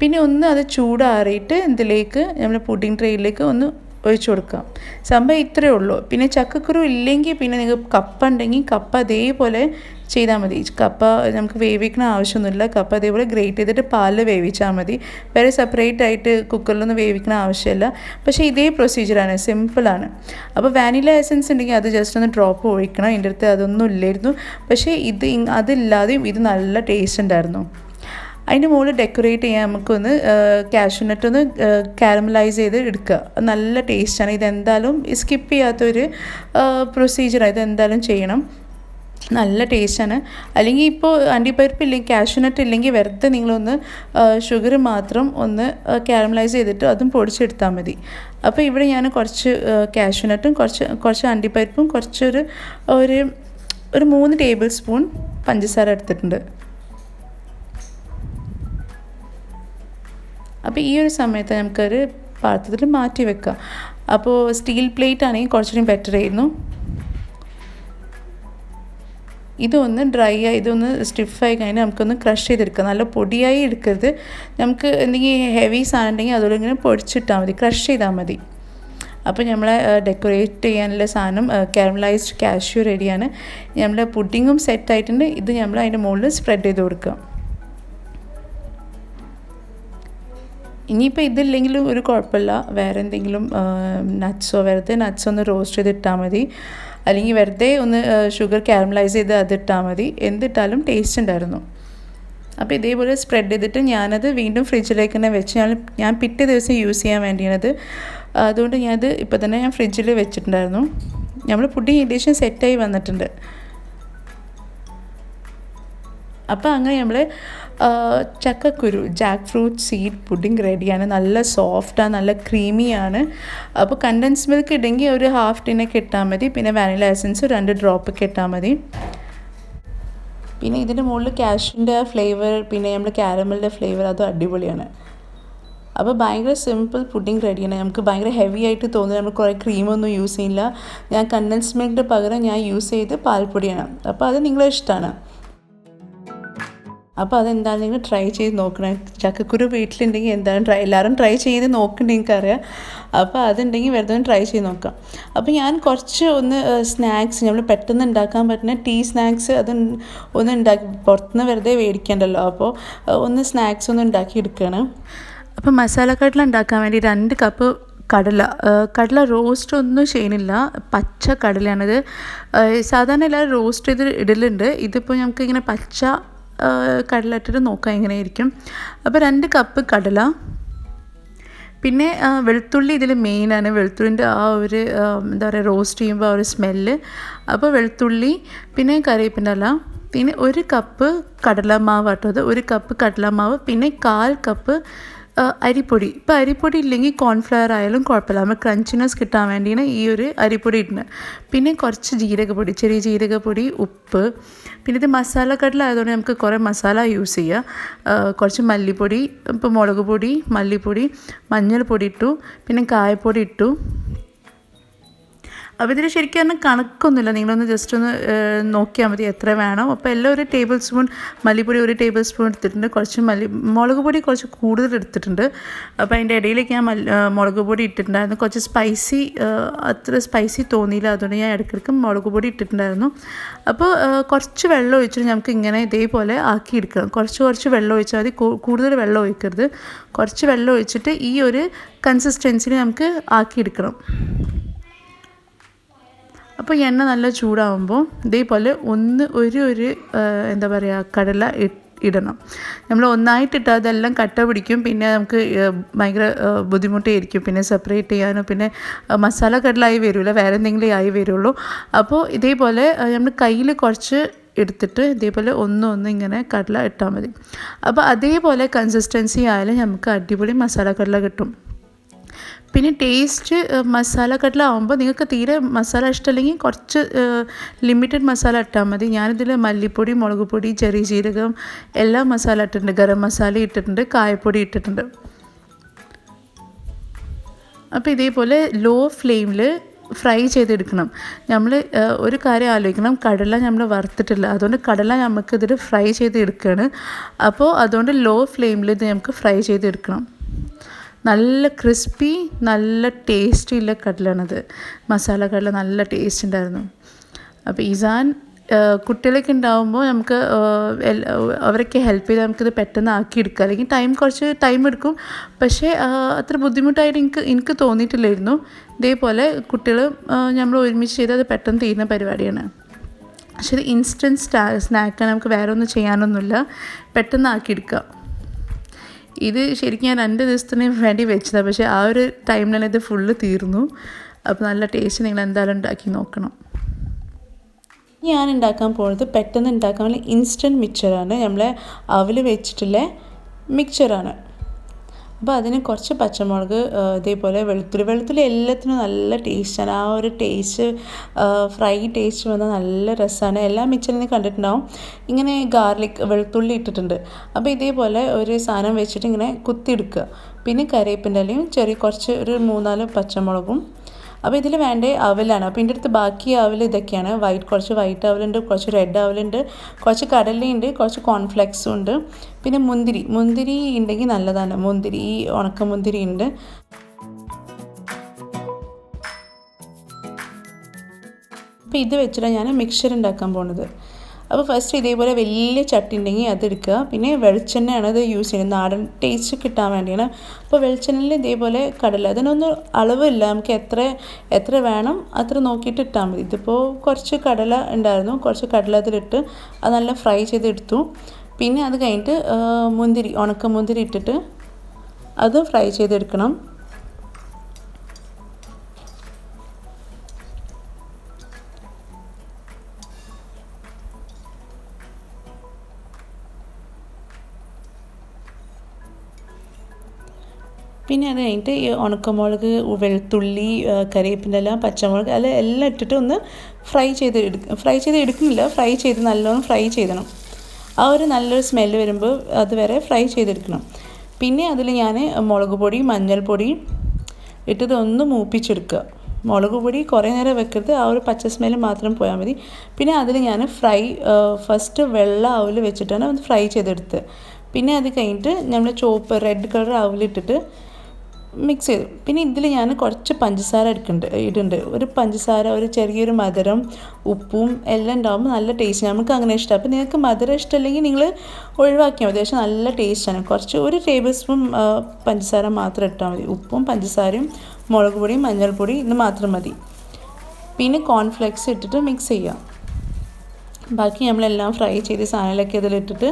പിന്നെ ഒന്ന് അത് ചൂടാറിയിട്ട് ഇതിലേക്ക് നമ്മൾ പുഡിംഗ് ട്രേയിലേക്ക് ഒന്ന് ഒഴിച്ചു കൊടുക്കാം. സംഭവം ഇത്രയേ ഉള്ളൂ. പിന്നെ ചക്കക്കുരു ഇല്ലെങ്കിൽ പിന്നെ നിങ്ങൾക്ക് കപ്പ ഉണ്ടെങ്കിൽ കപ്പ അതേപോലെ ചെയ്താൽ മതി. കപ്പ നമുക്ക് വേവിക്കണ ആവശ്യമൊന്നുമില്ല. കപ്പ അതേപോലെ ഗ്രേറ്റ് ചെയ്തിട്ട് പാലിൽ വേവിച്ചാൽ മതി. വേറെ സെപ്പറേറ്റ് ആയിട്ട് കുക്കറിലൊന്നും വേവിക്കണ ആവശ്യമില്ല. പക്ഷേ ഇതേ പ്രൊസീജിയറാണ്, സിമ്പിളാണ്. അപ്പോൾ വാനില എസൻസ് ഉണ്ടെങ്കിൽ അത് ജസ്റ്റ് ഒന്ന് ഡ്രോപ്പ് ഒഴിക്കണം. എൻ്റെ അടുത്ത് അതൊന്നും ഇല്ലായിരുന്നു. പക്ഷേ അതില്ലാതെയും ഇത് നല്ല ടേസ്റ്റ് ഉണ്ടായിരുന്നു. അതിൻ്റെ മുകളിൽ ഡെക്കറേറ്റ് ചെയ്യാൻ നമുക്കൊന്ന് കാഷ്യൂനട്ട് ഒന്ന് കാരമലൈസ് ചെയ്ത് എടുക്കുക. നല്ല ടേസ്റ്റാണ്. ഇതെന്തായാലും സ്കിപ്പ് ചെയ്യാത്തൊരു പ്രൊസീജിയറാണ്. ഇതെന്തായാലും ചെയ്യണം. നല്ല ടേസ്റ്റാണ്. അല്ലെങ്കിൽ ഇപ്പോൾ അണ്ടിപ്പരിപ്പ് ഇല്ലെങ്കിൽ കാഷ്യൂനട്ട് ഇല്ലെങ്കിൽ വെറുതെ നിങ്ങളൊന്ന് ഷുഗർ മാത്രം ഒന്ന് കാരമലൈസ് ചെയ്തിട്ട് അതും പൊടിച്ചെടുത്താൽ മതി. അപ്പോൾ ഇവിടെ ഞാൻ കുറച്ച് കാഷ്യൂനട്ടും കുറച്ച് അണ്ടിപ്പരിപ്പും ഒരു 3 ടേബിൾ സ്പൂൺ പഞ്ചസാര എടുത്തിട്ടുണ്ട്. അപ്പോൾ ഈ ഒരു സമയത്ത് നമുക്കൊരു പാത്രത്തിൽ മാറ്റി വെക്കാം. അപ്പോൾ സ്റ്റീൽ പ്ലേറ്റ് ആണെങ്കിൽ കുറച്ചുകൂടി ബെറ്റർ ആയിരുന്നു. ഇതൊന്ന് ഡ്രൈ ആയി ഇതൊന്ന് സ്റ്റിഫായി കഴിഞ്ഞാൽ നമുക്കൊന്ന് ക്രഷ് ചെയ്തെടുക്കാം. നല്ല പൊടിയായി എടുക്കരുത്. നമുക്ക് എന്തെങ്കിലും ഹെവി സാധനം ഉണ്ടെങ്കിൽ അതുപോലെ ഇങ്ങനെ പൊടിച്ചിട്ടാൽ മതി, ക്രഷ് ചെയ്താൽ മതി. അപ്പോൾ നമ്മളെ ഡെക്കറേറ്റ് ചെയ്യാനുള്ള സാധനം കാരമലൈസ്ഡ് കാഷ്യൂ റെഡിയാണ്. നമ്മളെ പുഡിങ്ങും സെറ്റായിട്ടുണ്ട്. ഇത് നമ്മൾ അതിൻ്റെ മുകളിൽ സ്പ്രെഡ് ചെയ്ത് കൊടുക്കുക. ഇനിയിപ്പോൾ ഇതില്ലെങ്കിലും ഒരു കുഴപ്പമില്ല, വേറെ എന്തെങ്കിലും വെറുതെ നട്ട്സോ ഒന്ന് റോസ്റ്റ് ചെയ്തിട്ടാൽ മതി, അല്ലെങ്കിൽ വെറുതെ ഒന്ന് ഷുഗർ കാരമലൈസ് ചെയ്ത് അതിട്ടാൽ മതി. എന്തിട്ടാലും ടേസ്റ്റ് ഉണ്ടായിരുന്നു. അപ്പോൾ ഇതേപോലെ സ്പ്രെഡ് ചെയ്തിട്ട് ഞാനത് വീണ്ടും ഫ്രിഡ്ജിലേക്ക് തന്നെ വെച്ച് ഞാൻ പിറ്റേ ദിവസം യൂസ് ചെയ്യാൻ വേണ്ടിയാണത്. അതുകൊണ്ട് ഞാനത് ഇപ്പോൾ തന്നെ ഞാൻ ഫ്രിഡ്ജിൽ വെച്ചിട്ടുണ്ടായിരുന്നു. നമ്മൾ പുഡിങ് ഏകദേശം സെറ്റായി വന്നിട്ടുണ്ട്. അപ്പോൾ അങ്ങനെ നമ്മൾ ചക്കക്കുരു ജാക്ക് ഫ്രൂട്ട് സീഡ് പുഡിങ് റെഡിയാണ്. നല്ല സോഫ്റ്റാണ്, നല്ല ക്രീമിയാണ്. അപ്പോൾ കണ്ടൻസ് മിൽക്ക് ഇടെങ്കിൽ ഒരു ഹാഫ് ടിനൊക്കെ ഇട്ടാൽ മതി. പിന്നെ വാനില എസൻസ് 2 ഡ്രോപ്പൊക്കെ ഇട്ടാൽ മതി. പിന്നെ ഇതിൻ്റെ മുകളിൽ കാഷ്യൂൻ്റെ ഫ്ലേവർ, പിന്നെ നമ്മൾ കാരമലിൻ്റെ ഫ്ലേവർ, അതും അടിപൊളിയാണ്. അപ്പോൾ ഭയങ്കര സിമ്പിൾ പുഡിങ് റെഡിയാണ്. നമുക്ക് ഭയങ്കര ഹെവി ആയിട്ട് തോന്നുന്നു. നമ്മൾ കുറേ ക്രീമൊന്നും യൂസ് ചെയ്യില്ല. ഞാൻ കണ്ടൻസ് മിൽക്കിൻ്റെ പകരം ഞാൻ യൂസ് ചെയ്ത് പാൽപ്പൊടിയാണ്. അപ്പോൾ അത് നിങ്ങളെ ഇഷ്ടമാണ്. അപ്പോൾ അതെന്താണ് നിങ്ങൾ ട്രൈ ചെയ്ത് നോക്കണം. ചക്കക്കുരു വീട്ടിലുണ്ടെങ്കിൽ എന്താണ് എല്ലാവരും ട്രൈ ചെയ്ത് നോക്കണ്ടെങ്കിൽ എനിക്കറിയാം. അപ്പോൾ അതുണ്ടെങ്കിൽ വെറുതെ ഒന്ന് ട്രൈ ചെയ്ത് നോക്കാം. അപ്പോൾ ഞാൻ കുറച്ച് സ്നാക്സ് നമ്മൾ പെട്ടെന്ന് ഉണ്ടാക്കാൻ പറ്റുന്ന ടീ സ്നാക്സ് ഒന്ന് ഉണ്ടാക്കി, പുറത്തുനിന്ന് വെറുതെ മേടിക്കണ്ടല്ലോ. അപ്പോൾ സ്നാക്സ് ഉണ്ടാക്കി എടുക്കുകയാണ്. അപ്പോൾ മസാല കടല ഉണ്ടാക്കാൻ വേണ്ടി 2 കപ്പ് കടല റോസ്റ്റ് ഒന്നും ചെയ്യണില്ല, പച്ച കടലയാണിത്. സാധാരണ എല്ലാവരും റോസ്റ്റ് ചെയ്ത് ഇടലുണ്ട്. ഇതിപ്പോൾ നമുക്കിങ്ങനെ പച്ച കടല ഇട്ടിട്ട് നോക്കാം എങ്ങനെയായിരിക്കും. അപ്പോൾ 2 കപ്പ് കടല, പിന്നെ വെളുത്തുള്ളി ഇതിൽ മെയിനാണ്. വെളുത്തുള്ളിൻ്റെ ആ ഒരു എന്താ പറയുക, റോസ്റ്റ് ചെയ്യുമ്പോൾ ആ ഒരു സ്മെല്ല്. അപ്പോൾ വെളുത്തുള്ളി, പിന്നെ കറിവേപ്പിൻ്റെ ഇല, പിന്നെ 1 കപ്പ് കടലമാവ് ആട്ടത്, 1 കപ്പ് കടലമാവ്, പിന്നെ 1/4 കപ്പ് അരിപ്പൊടി. ഇപ്പോൾ അരിപ്പൊടി ഇല്ലെങ്കിൽ കോൺഫ്ലവർ ആയാലും കുഴപ്പമില്ല, നമ്മൾ ക്രഞ്ചിനെസ് കിട്ടാൻ വേണ്ടിയാണ് ഈ ഒരു അരിപ്പൊടി ഇടുന്നത്. പിന്നെ കുറച്ച് ജീരകപ്പൊടി, ചെറിയ ജീരകപ്പൊടി, ഉപ്പ്. പിന്നെ ഇത് മസാല കടല ആയതുകൊണ്ട് നമുക്ക് കുറേ മസാല യൂസ് ചെയ്യാം. കുറച്ച് മല്ലിപ്പൊടി, ഇപ്പോൾ മുളക് പൊടി, മല്ലിപ്പൊടി, മഞ്ഞൾപ്പൊടി ഇട്ടു, പിന്നെ കായപ്പൊടി ഇട്ടു. അപ്പോൾ ഇതിൽ ശരിക്കും പറഞ്ഞാൽ കണക്കൊന്നുമില്ല, നിങ്ങളൊന്ന് ജസ്റ്റ് ഒന്ന് നോക്കിയാൽ മതി എത്ര വേണം. അപ്പോൾ എല്ലാം 1 ടേബിൾ സ്പൂൺ മല്ലിപ്പൊടി, 1 ടേബിൾ സ്പൂൺ എടുത്തിട്ടുണ്ട്. കുറച്ച് മുളക് പൊടി കുറച്ച് കൂടുതൽ എടുത്തിട്ടുണ്ട്. അപ്പോൾ അതിൻ്റെ ഇടയിലേക്ക് ഞാൻ മുളക് പൊടി ഇട്ടിട്ടുണ്ടായിരുന്നു. കുറച്ച് സ്പൈസി, അത്ര സ്പൈസി തോന്നിയില്ല, അതുകൊണ്ട് ഞാൻ ഇടയ്ക്കിടയ്ക്ക് മുളക് പൊടി ഇട്ടിട്ടുണ്ടായിരുന്നു. അപ്പോൾ കുറച്ച് വെള്ളം ഒഴിച്ചിട്ട് നമുക്ക് ഇങ്ങനെ ഇതേപോലെ ആക്കിയെടുക്കണം. കുറച്ച് വെള്ളം ഒഴിച്ചാൽ മതി, കൂടുതൽ വെള്ളം ഒഴിക്കരുത്. കുറച്ച് വെള്ളം ഒഴിച്ചിട്ട് ഈ ഒരു കൺസിസ്റ്റൻസിന് നമുക്ക് ആക്കിയെടുക്കണം. അപ്പോൾ എണ്ണ നല്ല ചൂടാകുമ്പോൾ ഇതേപോലെ ഒരു എന്താ പറയുക, കടല ഇടണം. നമ്മൾ ഒന്നായിട്ടിട്ട് അതെല്ലാം കട്ട പിടിക്കും. പിന്നെ നമുക്ക് ഭയങ്കര ബുദ്ധിമുട്ടായിരിക്കും പിന്നെ സെപ്പറേറ്റ് ചെയ്യാനും. പിന്നെ മസാല കടലായി വരില്ല, വേറെ എന്തെങ്കിലും ആയി വരുള്ളൂ. അപ്പോൾ ഇതേപോലെ നമ്മൾ കയ്യിൽ കുറച്ച് എടുത്തിട്ട് ഇതേപോലെ ഒന്ന് ഇങ്ങനെ കടല ഇട്ടാൽ മതി. അപ്പോൾ അതേപോലെ കൺസിസ്റ്റൻസി ആയാലും നമുക്ക് അടിപൊളി മസാല കടല കിട്ടും. പിന്നെ ടേസ്റ്റ് മസാല കടല ആകുമ്പോൾ നിങ്ങൾക്ക് തീരെ മസാല ഇഷ്ടമല്ലെങ്കിൽ കുറച്ച് ലിമിറ്റഡ് മസാല ഇട്ടാൽ മതി. ഞാനിതിൽ മല്ലിപ്പൊടി, മുളക് പൊടി, ചെറിയ ജീരകം എല്ലാ മസാല ഇട്ടിട്ടുണ്ട്, ഗരം മസാല ഇട്ടിട്ടുണ്ട്, കായപ്പൊടി ഇട്ടിട്ടുണ്ട്. അപ്പോൾ ഇതേപോലെ ലോ ഫ്ലെയിമിൽ ഫ്രൈ ചെയ്തെടുക്കണം. നമ്മൾ ഒരു കാര്യം ആലോചിക്കണം, കടല നമ്മൾ വറുത്തിട്ടില്ല, അതുകൊണ്ട് കടല നമുക്കിതിൽ ഫ്രൈ ചെയ്തെടുക്കുകയാണ്. അപ്പോൾ അതുകൊണ്ട് ലോ ഫ്ലെയിമിൽ ഇത് നമുക്ക് ഫ്രൈ ചെയ്തെടുക്കണം. നല്ല ക്രിസ്പി, നല്ല ടേസ്റ്റിയുള്ള കടലാണത്. മസാല കടല നല്ല ടേസ്റ്റ് ഉണ്ടായിരുന്നു. അപ്പോൾ ഇസാൻ കുട്ടികളൊക്കെ ഉണ്ടാകുമ്പോൾ നമുക്ക് അവരൊക്കെ ഹെൽപ്പ് ചെയ്താൽ നമുക്കിത് പെട്ടെന്ന് ആക്കിയെടുക്കാം. അല്ലെങ്കിൽ കുറച്ച് ടൈം എടുക്കും, പക്ഷേ അത്ര ബുദ്ധിമുട്ടായിട്ട് എനിക്ക് തോന്നിയിട്ടില്ലായിരുന്നു. ഇതേപോലെ കുട്ടികൾ നമ്മൾ ഒരുമിച്ച് ചെയ്ത് അത് പെട്ടെന്ന് തീരുന്ന പരിപാടിയാണ്. പക്ഷേ ഇത് ഇൻസ്റ്റൻറ്റ് സ്നാക്കാണ്, നമുക്ക് വേറെ ഒന്നും ചെയ്യാനൊന്നുമില്ല, പെട്ടെന്ന് ആക്കിയെടുക്കുക. ഇത് ശരിക്കും ഞാൻ 2 ദിവസത്തിന് വേണ്ടി വെച്ചതാണ്, പക്ഷേ ആ ഒരു ടൈമിൽ തന്നെ ഇത് ഫുള്ള് തീർന്നു. അപ്പോൾ നല്ല ടേസ്റ്റ്, നിങ്ങൾ എന്തായാലും ഉണ്ടാക്കി നോക്കണം. ഞാൻ ഉണ്ടാക്കാൻ പോകുന്നത് പെട്ടെന്ന് ഉണ്ടാക്കാൻ വേണ്ടി ഇൻസ്റ്റൻറ്റ് മിക്സറാണ്. നമ്മളെ അവൽ വെച്ചിട്ടുള്ള മിക്സറാണ്. അപ്പോൾ അതിന് കുറച്ച് പച്ചമുളക്, ഇതേപോലെ വെളുത്തുള്ളി എല്ലാത്തിനും നല്ല ടേസ്റ്റാണ്. ആ ഒരു ടേസ്റ്റ്, ഫ്രൈ ടേസ്റ്റ് വന്നാൽ നല്ല രസമാണ്. എല്ലാ മിക്സറിൽ കണ്ടിട്ടുണ്ടാവും, ഇങ്ങനെ വെളുത്തുള്ളി ഇട്ടിട്ടുണ്ട്. അപ്പോൾ ഇതേപോലെ ഒരു സാധനം വെച്ചിട്ട് ഇങ്ങനെ കുത്തിയെടുക്കുക. പിന്നെ കറിവേപ്പിൻ്റെ ഇലയും കുറച്ച് ഒരു 3-4 പച്ചമുളകും, അപ്പോൾ ഇതിൽ വേണ്ടേ അവലാണ്. അപ്പോൾ ഇതിൻ്റെ അടുത്ത് ബാക്കി അവൽ ഇതൊക്കെയാണ്. കുറച്ച് വൈറ്റ് അവലുണ്ട്, കുറച്ച് റെഡ് അവലുണ്ട്, കുറച്ച് കടലയുണ്ട്, കുറച്ച് കോൺഫ്ലെക്സും ഉണ്ട്. പിന്നെ മുന്തിരി ഉണ്ടെങ്കിൽ നല്ലതാണ്. മുന്തിരി, ഈ ഉണക്കമുന്തിരി ഉണ്ട്. അപ്പോൾ ഇത് വെച്ചിട്ടാണ് ഞാൻ മിക്സർ ഉണ്ടാക്കാൻ പോകുന്നത്. അപ്പോൾ ഫസ്റ്റ് ഇതേപോലെ വലിയ ചട്ടി ഉണ്ടെങ്കിൽ അതെടുക്കുക. പിന്നെ വെളിച്ചെണ്ണയാണ് അത് യൂസ് ചെയ്യുന്നത്, നാടൻ ടേസ്റ്റ് കിട്ടാൻ വേണ്ടിയാണ്. അപ്പോൾ വെളിച്ചെണ്ണയിൽ ഇതേപോലെ കടല, അതിനൊന്നും അളവില്ല, നമുക്ക് എത്ര വേണം അത്ര നോക്കിയിട്ട് ഇട്ടാൽ മതി. ഇതിപ്പോൾ കുറച്ച് കടല ഉണ്ടായിരുന്നു, കുറച്ച് കടല അതിലിട്ട് അത് നല്ല ഫ്രൈ ചെയ്തെടുത്തു. പിന്നെ അത് കഴിഞ്ഞിട്ട് ഉണക്കമുന്തിരി ഇട്ടിട്ട് അത് ഫ്രൈ ചെയ്തെടുക്കണം. പിന്നെ അത് കഴിഞ്ഞിട്ട് ഈ ഉണക്കമുളക്, വെളുത്തുള്ളി, കറിവേപ്പിൻ്റെ ഇല, പച്ചമുളക് എല്ലാം ഇട്ടിട്ട് ഒന്ന് ഫ്രൈ ചെയ്ത് നല്ലോണം ഫ്രൈ ചെയ്യണം. ആ ഒരു നല്ലൊരു സ്മെല്ല് വരുമ്പോൾ അതുവരെ ഫ്രൈ ചെയ്തെടുക്കണം. പിന്നെ അതിൽ ഞാൻ മുളക് പൊടി, മഞ്ഞൾപ്പൊടി ഇട്ടിട്ട് ഒന്ന് മൂപ്പിച്ചെടുക്കുക. മുളക് പൊടി കുറേ നേരം വെക്കരുത്, ആ ഒരു പച്ച സ്മെല്ല് മാത്രം പോയാൽ മതി. പിന്നെ അതിൽ ഞാൻ ഫസ്റ്റ് വെള്ള അവൽ വെച്ചിട്ടാണ് ഒന്ന് ഫ്രൈ ചെയ്തെടുത്തത്. പിന്നെ അത് കഴിഞ്ഞിട്ട് നമ്മൾ റെഡ് കളർ അവലിട്ടിട്ട് മിക്സ് ചെയ്തു. പിന്നെ ഇതിൽ ഞാൻ കുറച്ച് പഞ്ചസാര ഇടുന്നുണ്ട്. ഒരു പഞ്ചസാര, ഒരു ചെറിയൊരു മധുരം, ഉപ്പും എല്ലാം ഉണ്ടാകുമ്പോൾ നല്ല ടേസ്റ്റ്, നമുക്ക് അങ്ങനെ ഇഷ്ടം. അപ്പോൾ നിങ്ങൾക്ക് മധുരം ഇഷ്ടമല്ലെങ്കിൽ നിങ്ങൾ ഒഴിവാക്കിയാൽ മതി, പക്ഷേ നല്ല ടേസ്റ്റാണ്. ഒരു ടേബിൾ സ്പൂൺ പഞ്ചസാര മാത്രം ഇട്ടാൽ മതി. ഉപ്പും പഞ്ചസാരയും മുളക് പൊടിയും മഞ്ഞൾപ്പൊടി ഇത് മാത്രം മതി. പിന്നെ കോൺഫ്ലെക്സ് ഇട്ടിട്ട് മിക്സ് ചെയ്യാം. ബാക്കി നമ്മളെല്ലാം ഫ്രൈ ചെയ്ത് സാധനങ്ങളൊക്കെ ഇതിലിട്ടിട്ട്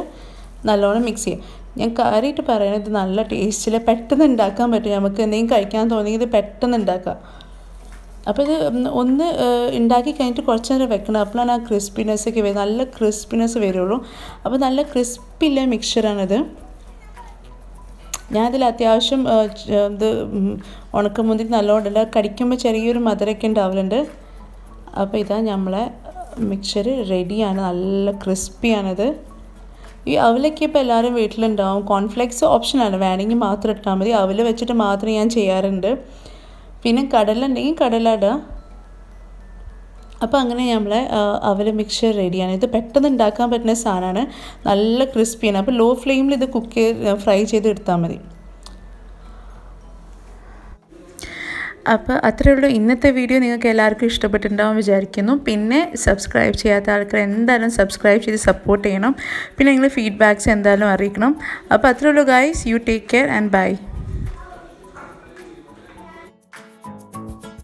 നല്ലോണം മിക്സ് ചെയ്യാം. ഞാൻ കാര്യമായിട്ട് പറയുന്നത് ഇത് നല്ല ടേസ്റ്റിൽ പെട്ടെന്ന് ഉണ്ടാക്കാൻ പറ്റും. നമുക്ക് എന്തെങ്കിലും കഴിക്കാൻ തോന്നിയെങ്കിൽ ഇത് പെട്ടെന്ന് ഉണ്ടാക്കാം. അപ്പോൾ ഇത് ഒന്ന് ഉണ്ടാക്കി കഴിഞ്ഞിട്ട് കുറച്ച് നേരം വെക്കണം. അപ്പോഴാണ് ആ ക്രിസ്പിനെസ്സൊക്കെ വരും, നല്ല ക്രിസ്പിനെസ് വരുള്ളൂ. അപ്പോൾ നല്ല ക്രിസ്പിയുള്ള മിക്സ്ചറാണിത്. ഞാനതിൽ അത്യാവശ്യം ഇത് ഉണക്കമുന്തിരി നല്ലോണം കടിക്കുമ്പോൾ ചെറിയൊരു മധുരമൊക്കെ ഉണ്ടാവലുണ്ട്. അപ്പോൾ ഇതാ നമ്മളെ മിക്സ്ചർ റെഡിയാണ്, നല്ല ക്രിസ്പിയാണിത്. ഈ അവലൊക്കെ ഇപ്പോൾ എല്ലാവരും വീട്ടിലുണ്ടാവും. കോൺഫ്ലെക്സ് ഓപ്ഷനാണ്, വേണമെങ്കിൽ മാത്രം ഇട്ടാൽ മതി. അവൽ വെച്ചിട്ട് മാത്രം ഞാൻ ചെയ്യാറുണ്ട്. പിന്നെ കടല ഉണ്ടെങ്കിൽ കടല ഇടുക. അപ്പോൾ അങ്ങനെ നമ്മളെ അവൽ മിക്സ്ചർ റെഡിയാണ്. ഇത് പെട്ടെന്ന് ഉണ്ടാക്കാൻ പറ്റുന്ന സാധനമാണ്, നല്ല ക്രിസ്പിയാണ്. അപ്പോൾ ലോ ഫ്ലെയിമിൽ ഇത് ഫ്രൈ ചെയ്ത് എടുത്താൽ മതി. അപ്പോൾ അത്രയേ ഉള്ളൂ. ഇന്നത്തെ വീഡിയോ നിങ്ങൾക്ക് എല്ലാവർക്കും ഇഷ്ടപ്പെട്ടിട്ടുണ്ടാവും വിചാരിക്കുന്നു. പിന്നെ സബ്സ്ക്രൈബ് ചെയ്യാത്ത ആൾക്കാർ എന്തായാലും സബ്സ്ക്രൈബ് ചെയ്ത് സപ്പോർട്ട് ചെയ്യണം. പിന്നെ നിങ്ങൾ ഫീഡ്ബാക്ക്സ് എന്തായാലും അറിയിക്കണം. അപ്പോൾ അത്രയേ ഉള്ളൂ guys. You take care and by.